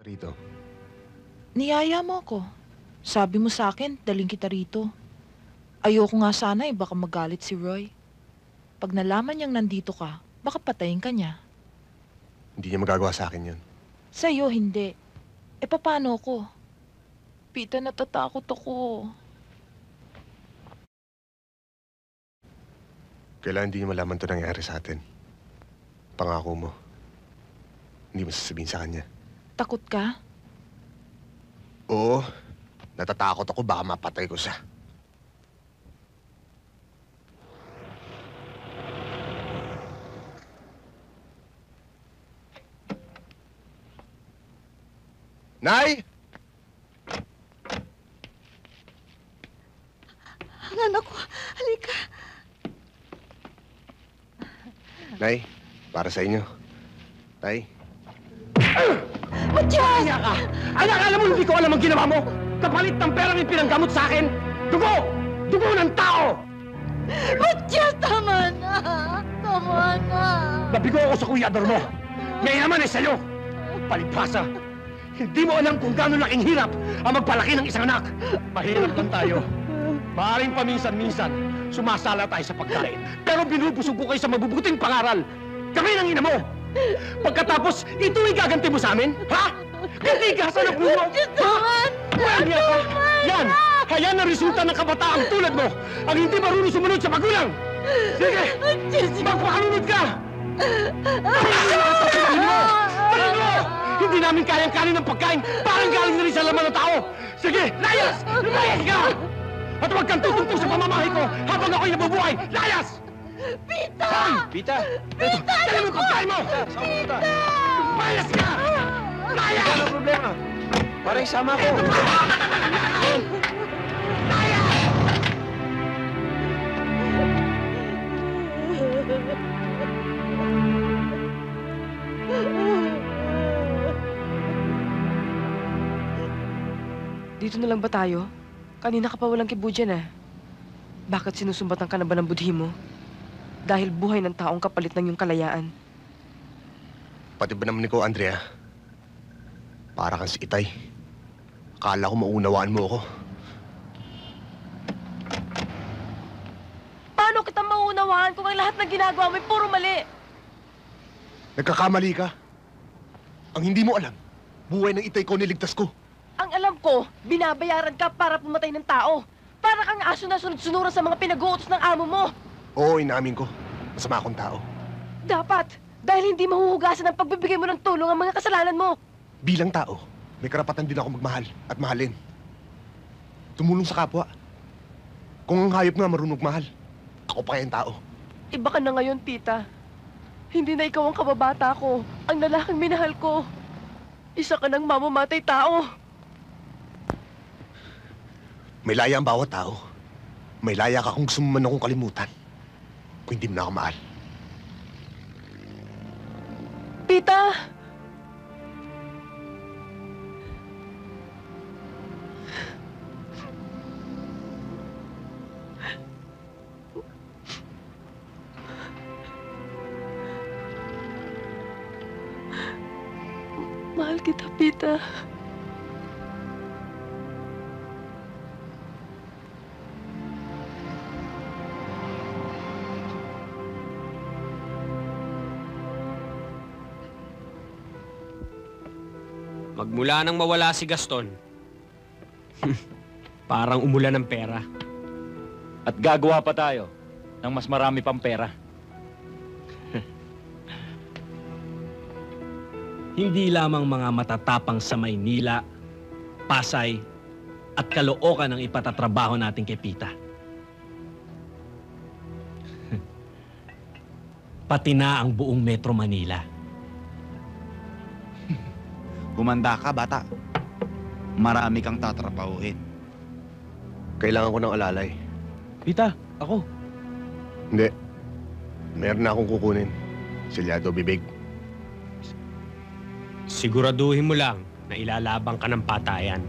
Rito. Niyaya mo ako. Sabi mo sa akin, daling kita rito. Ayoko nga sana baka magalit si Roy. Pag nalaman niyang nandito ka, baka patayin ka niya. Hindi niya magagawa sa akin yun. Sa'yo, hindi. E paano ko? Pita, natatakot ako. Kailangan hindi niya malaman ito nangyari sa atin. Pangako mo. Hindi mo sasabihin sa kanya. Takot ka? Oo. Natatakot ako baka mapatay ko siya. Nay! Ang anak ko, halika. Nay, para sa inyo. Nay. Matyas! Kaya ka! Anak, alam mo, hindi ko alam ang ginawa mo! Kapalit ng perang ipinanggamot sa akin! Dugo! Dugo ng tao! Matyas, tama na! Tama na! Nabigo ako sa kuyador mo! Ngayon naman ay sa'yo! Palibhasa! Hindi mo alam kung gaano laking hirap ang magpalaki ng isang anak! Mahirap lang tayo. Maaring paminsan-minsan, sumasala tayo sa pagkain. Pero binubusog ko kayo sa mabubuting pangaral. Kami ng ina mo! Pagkatapos, ito ay gaganti mo sa amin? Ha? Katigasan ang puno! Tama Pwede ka! Yan! Kaya na resulta ng kabataang tulad mo ang hindi marunong sumunod sa magulang! Sige! Magpakalunod ka! Talin mo! Talin mo! Hindi namin kayang kanin ng pagkain parang galing na rin sa laman ng tao! Sige! Layas! Lumayas ka! At huwag kang tutungtong sa pamamahay ko habang ako'y nabubuhay! Layas! Pita! Hoy! Pita! Pita! Dali mo yung pagkain mo! Pita! Layas ka! Layas! Ano ang problema? Parang sama ko. Dito na lang ba tayo? Kanina ka pa walang kibo dyan ah. Bakit sinusumbatan ka na ba ng budhi mo? Dahil buhay ng taong kapalit ng iyong kalayaan. Pati ba naman ikaw, Andrea? Para kang si Itay. Akala ko maunawaan mo ako. Paano kita maunawaan kung ang lahat ng ginagawa mo'y puro mali? Nagkakamali ka. Ang hindi mo alam, buhay ng Itay ko niligtas ko. Ang alam ko, binabayaran ka para pumatay ng tao. Para kang aso na sunod-sunuran sa mga pinag-uutos ng amo mo. Oo, inamin ko. Masama akong tao. Dapat, dahil hindi mahuhugasan ang pagbibigay mo ng tulong ang mga kasalanan mo. Bilang tao, may karapatan din ako magmahal at mahalin. Tumulong sa kapwa. Kung ang hayop nga marunong magmahal, ako pa kayang tao. Iba ka na ngayon, tita. Hindi na ikaw ang kababata ko, ang lalaking minahal ko. Isa ka ng mamamatay tao. May laya ang bawat tao. May laya ka kung gusto mo man akong kalimutan. Kung hindi mo na ako mahal. Tita! Mahal kita, Pita. Magmula nang mawala si Gaston, parang umulan ng pera. At gagawa pa tayo ng mas marami pang pera. Hindi lamang mga matatapang sa Maynila, Pasay, at Caloocan ang ipatatrabaho natin kay Pita. Pati na ang buong Metro Manila. Gumanda ka, bata. Marami kang tatrapahuhin. Kailangan ko ng alalay. Pita, ako. Hindi. Meron na akong kukunin. Silyado bibig. Siguraduhin mo lang na ilalabang ka ng patayan.